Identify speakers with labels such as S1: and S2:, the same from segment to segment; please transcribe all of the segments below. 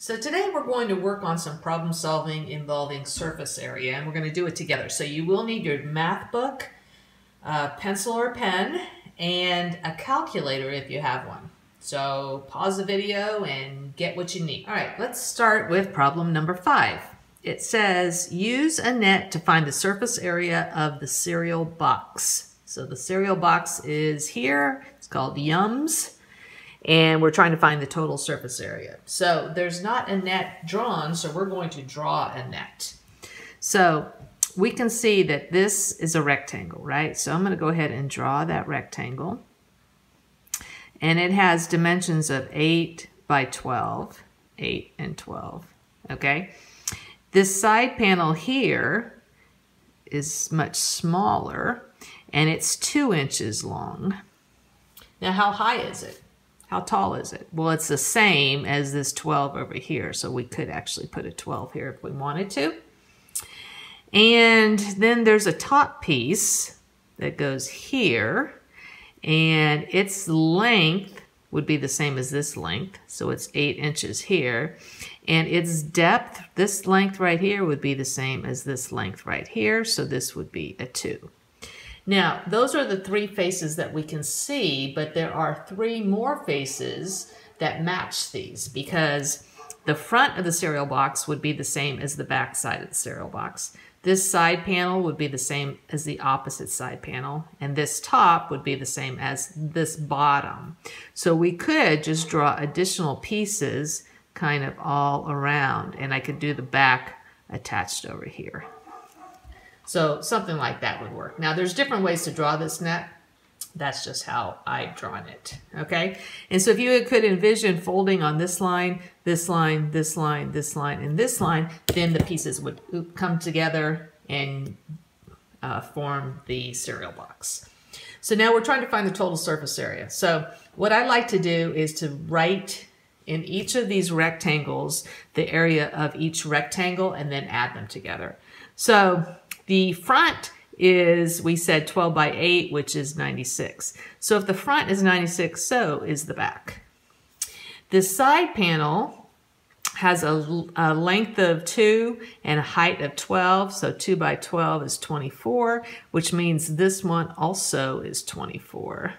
S1: So today we're going to work on some problem solving involving surface area, and we're going to do it together. So you will need your math book, a pencil or pen, and a calculator if you have one. So pause the video and get what you need. All right, let's start with problem number 5. It says, use a net to find the surface area of the cereal box. So the cereal box is here. It's called Yums. And we're trying to find the total surface area. So there's not a net drawn, so we're going to draw a net. So we can see that this is a rectangle, right? So I'm going to go ahead and draw that rectangle. And it has dimensions of 8 by 12, 8 and 12, okay? This side panel here is much smaller, and it's 2 inches long. Now, how high is it? How tall is it? Well, it's the same as this 12 over here, so we could actually put a 12 here if we wanted to. And then there's a top piece that goes here, and its length would be the same as this length, so it's 8 inches here. And its depth, this length right here, would be the same as this length right here, so this would be a 2. Now, those are the 3 faces that we can see, but there are 3 more faces that match these because the front of the cereal box would be the same as the back side of the cereal box. This side panel would be the same as the opposite side panel, and this top would be the same as this bottom. So we could just draw additional pieces kind of all around, and I could do the back attached over here. So something like that would work. Now there's different ways to draw this net. That's just how I've drawn it, okay? And so if you could envision folding on this line, this line, this line, this line, and this line, then the pieces would come together and form the cereal box. So now we're trying to find the total surface area. So what I like to do is to write in each of these rectangles the area of each rectangle and then add them together. So the front is, we said 12 by 8, which is 96. So if the front is 96, so is the back. This side panel has a length of 2 and a height of 12. So 2 by 12 is 24, which means this one also is 24.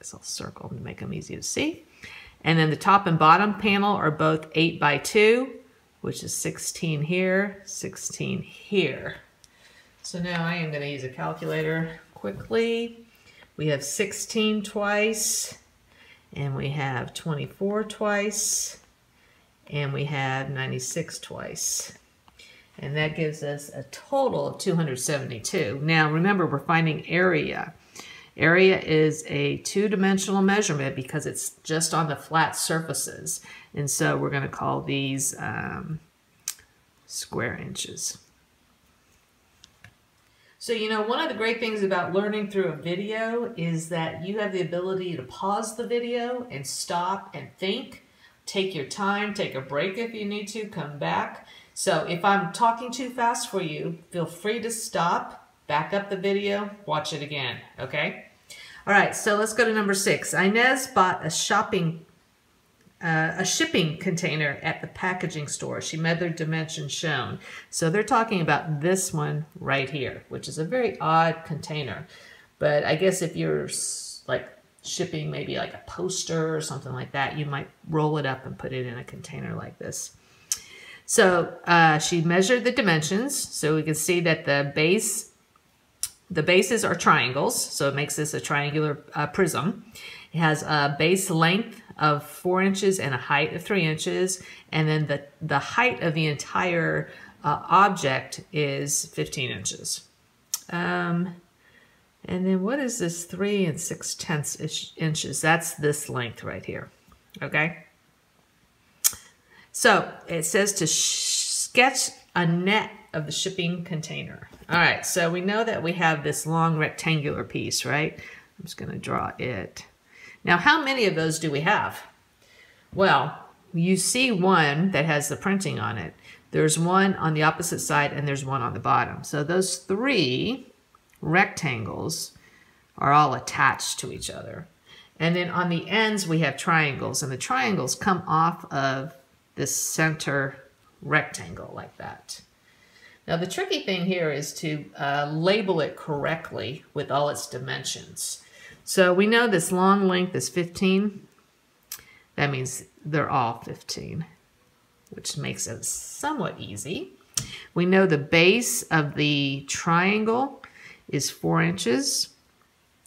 S1: So I'll circle to make them easy to see. And then the top and bottom panel are both 8 by 2, which is 16 here, 16 here. So now I am going to use a calculator quickly. We have 16 twice, and we have 24 twice, and we have 96 twice. And that gives us a total of 272. Now remember, we're finding area. Area is a 2-dimensional measurement because it's just on the flat surfaces. And so we're going to call these square inches. So, you know, one of the great things about learning through a video is that you have the ability to pause the video and stop and think. Take your time, take a break if you need to, come back. So if I'm talking too fast for you, feel free to stop, back up the video, watch it again, okay? All right, so let's go to number 6. Inez bought a shipping container at the packaging store. She measured dimensions shown. So they're talking about this one right here, which is a very odd container. But I guess if you're like shipping maybe like a poster or something like that, you might roll it up and put it in a container like this. So she measured the dimensions. So we can see that the bases are triangles. So it makes this a triangular prism. It has a base length of 4 inches and a height of 3 inches. And then the height of the entire object is 15 inches. And then what is this 3 6/10 inches? That's this length right here, okay? So it says to sketch a net of the shipping container. All right, so we know that we have this long rectangular piece, right? I'm just gonna draw it. Now, how many of those do we have? Well, you see one that has the printing on it. There's one on the opposite side and there's one on the bottom. So those 3 rectangles are all attached to each other. And then on the ends, we have triangles, and the triangles come off of this center rectangle like that. Now the tricky thing here is to label it correctly with all its dimensions. So we know this long length is 15. That means they're all 15, which makes it somewhat easy. We know the base of the triangle is 4 inches.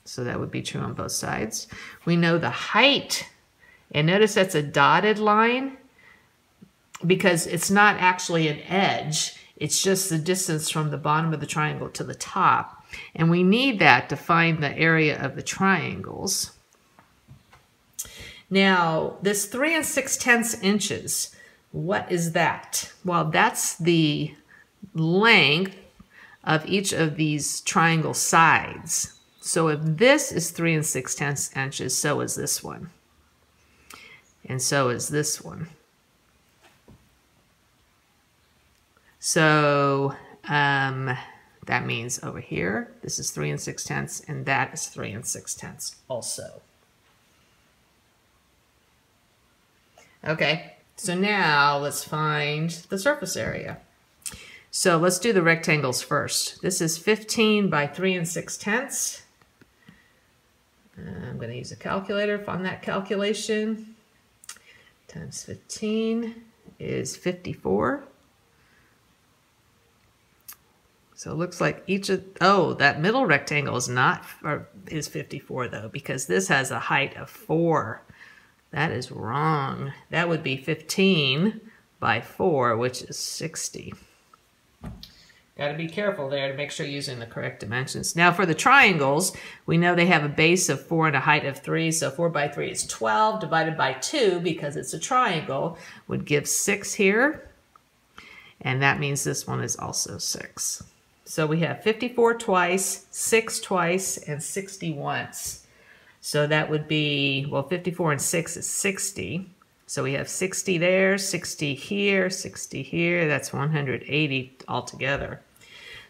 S1: So that would be true on both sides. We know the height, and notice that's a dotted line because it's not actually an edge. It's just the distance from the bottom of the triangle to the top. And we need that to find the area of the triangles. Now, this 3 6/10 inches, what is that? Well, that's the length of each of these triangle sides. So if this is 3 6/10 inches, so is this one. And so is this one. So that means over here, this is 3 6/10, and that is 3 6/10 also. Okay, so now let's find the surface area. So let's do the rectangles first. This is 15 by 3 6/10. I'm going to use a calculator on that calculation. Times 15 is 54. So it looks like each of, oh, that middle rectangle is not, or is 54 though, because this has a height of 4. That is wrong. That would be 15 by 4, which is 60. Got to be careful there to make sure you're using the correct dimensions. Now for the triangles, we know they have a base of 4 and a height of 3. So 4 by 3 is 12 divided by 2, because it's a triangle, would give 6 here. And that means this one is also 6. So we have 54 twice, 6 twice, and 60 once. So that would be, well, 54 and 6 is 60. So we have 60 there, 60 here, 60 here. That's 180 altogether.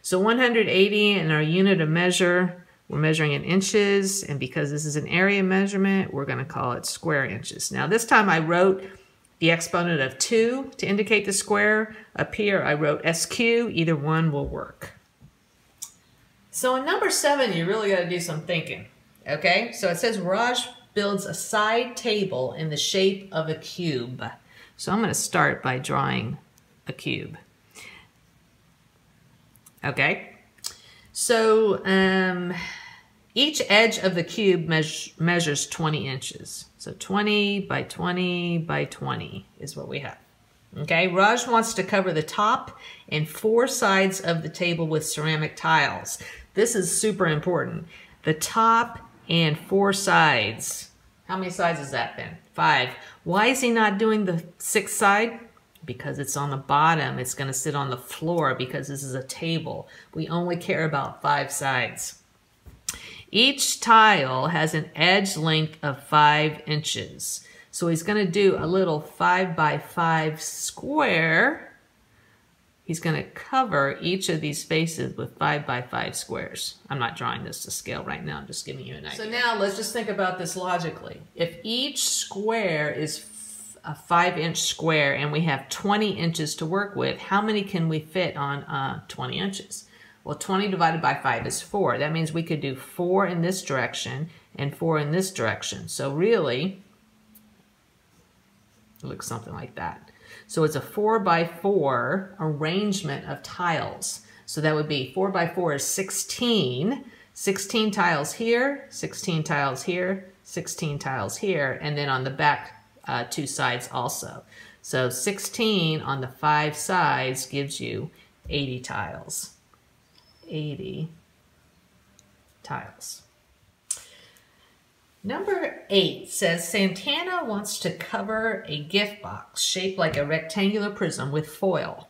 S1: So 180 in our unit of measure, we're measuring in inches. And because this is an area measurement, we're going to call it square inches. Now this time I wrote the exponent of 2 to indicate the square. Up here I wrote SQ. Either one will work. So in number 7, you really got to do some thinking. Okay, so it says Raj builds a side table in the shape of a cube. So I'm going to start by drawing a cube. Okay, so each edge of the cube measures 20 inches. So 20 by 20 by 20 is what we have. Okay, Raj wants to cover the top and 4 sides of the table with ceramic tiles. This is super important. The top and 4 sides. How many sides is that then? 5. Why is he not doing the 6th side? Because it's on the bottom. It's going to sit on the floor because this is a table. We only care about 5 sides. Each tile has an edge length of 5 inches. So he's going to do a little 5 by 5 square. He's going to cover each of these spaces with 5 by 5 squares. I'm not drawing this to scale right now. I'm just giving you an idea. So now let's just think about this logically. If each square is a 5-inch square and we have 20 inches to work with, how many can we fit on 20 inches? Well, 20 divided by 5 is 4. That means we could do 4 in this direction and 4 in this direction. So really, it looks something like that. So it's a 4 by 4 arrangement of tiles. So that would be 4 by 4 is 16. 16 tiles here, 16 tiles here, 16 tiles here, and then on the back 2 sides also. So 16 on the 5 sides gives you 80 tiles. 80 tiles. Number 8 says Santana wants to cover a gift box shaped like a rectangular prism with foil.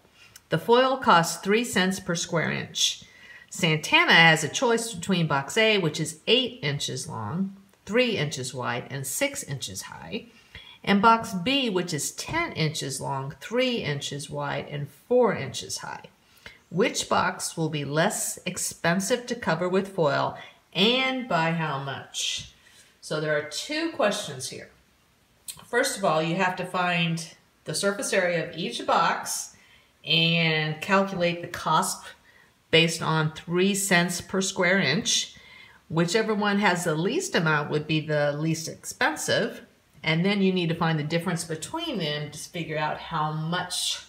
S1: The foil costs 3 cents per square inch. Santana has a choice between box A, which is 8 inches long, 3 inches wide, and 6 inches high, and box B, which is 10 inches long, 3 inches wide, and 4 inches high. Which box will be less expensive to cover with foil, and by how much? So there are 2 questions here. First of all, you have to find the surface area of each box and calculate the cost based on 3 cents per square inch. Whichever one has the least amount would be the least expensive. And then you need to find the difference between them to figure out how much.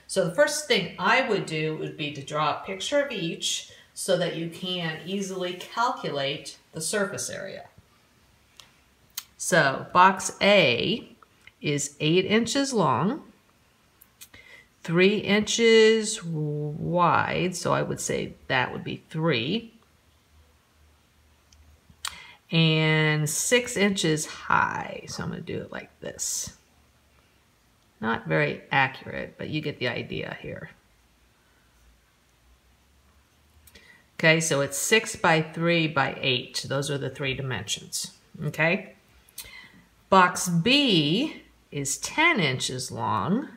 S1: So the first thing I would do would be to draw a picture of each so that you can easily calculate the surface area. So box A is 8 inches long, 3 inches wide, so I would say that would be 3, and 6 inches high. So I'm going to do it like this. Not very accurate, but you get the idea here. Okay, so it's 6 by 3 by 8. Those are the 3 dimensions. Okay. Box B is 10 inches long,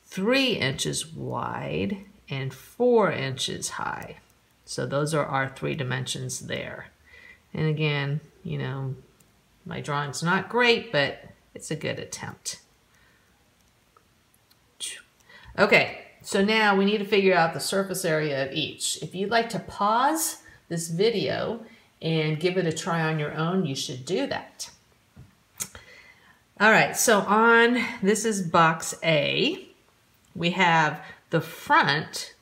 S1: 3 inches wide, and 4 inches high. So those are our 3 dimensions there. And again, you know, my drawing's not great, but it's a good attempt. Okay, so now we need to figure out the surface area of each. If you'd like to pause this video and give it a try on your own, you should do that. All right, so this is box A. We have the front,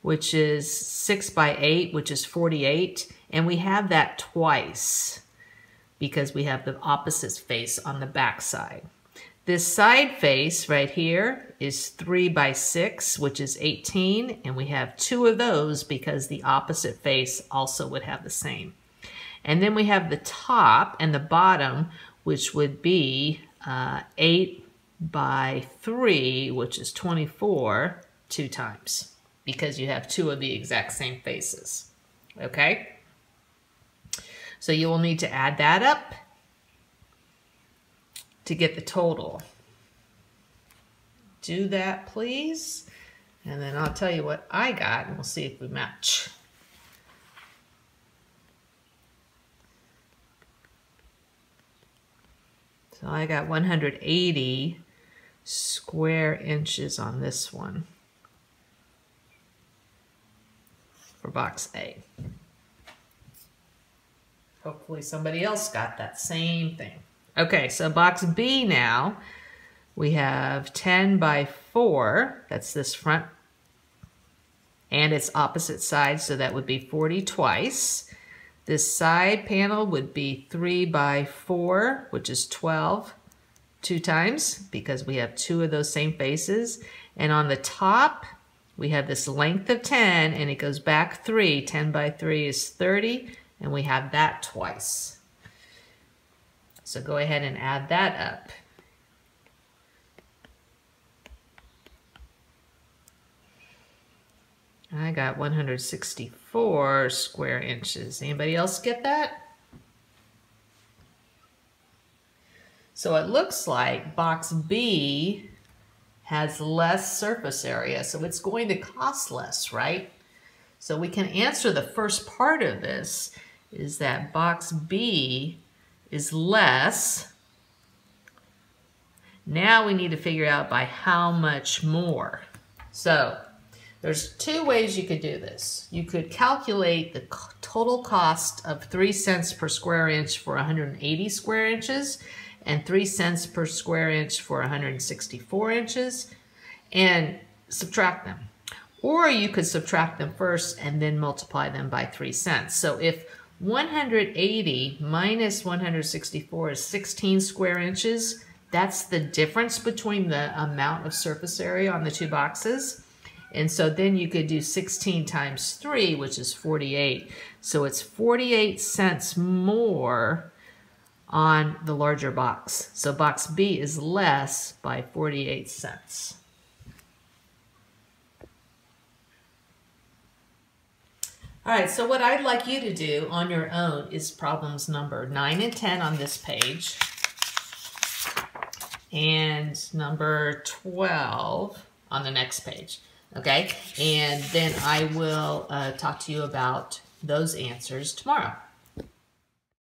S1: which is 6 by 8, which is 48, and we have that twice because we have the opposite face on the back side. This side face right here is 3 by 6, which is 18, and we have 2 of those because the opposite face also would have the same. And then we have the top and the bottom, which would be 8 by 3, which is 24, 2 times, because you have 2 of the exact same faces. Okay? So you will need to add that up to get the total. Do that, please. And then I'll tell you what I got, and we'll see if we match. So I got 180 square inches on this one for box A. Hopefully somebody else got that same thing. Okay, so box B now, we have 10 by 4, that's this front, and its opposite side, so that would be 40 twice. This side panel would be 3 by 4, which is 12, 2 times, because we have 2 of those same faces. And on the top, we have this length of 10, and it goes back 3. 10 by 3 is 30, and we have that twice. So go ahead and add that up. I got 164 square inches. Anybody else get that? So it looks like box B has less surface area, so it's going to cost less, right? So we can answer the first part of this, is that box B is less. Now we need to figure out by how much more. So there's 2 ways you could do this. You could calculate the total cost of 3 cents per square inch for 180 square inches and 3 cents per square inch for 164 inches and subtract them. Or you could subtract them first and then multiply them by 3 cents. So if 180 minus 164 is 16 square inches, that's the difference between the amount of surface area on the 2 boxes. And so then you could do 16 times 3, which is 48. So it's 48 cents more on the larger box. So box B is less by 48 cents. All right, so what I'd like you to do on your own is problems number 9 and 10 on this page, and number 12 on the next page, okay? And then I will talk to you about those answers tomorrow.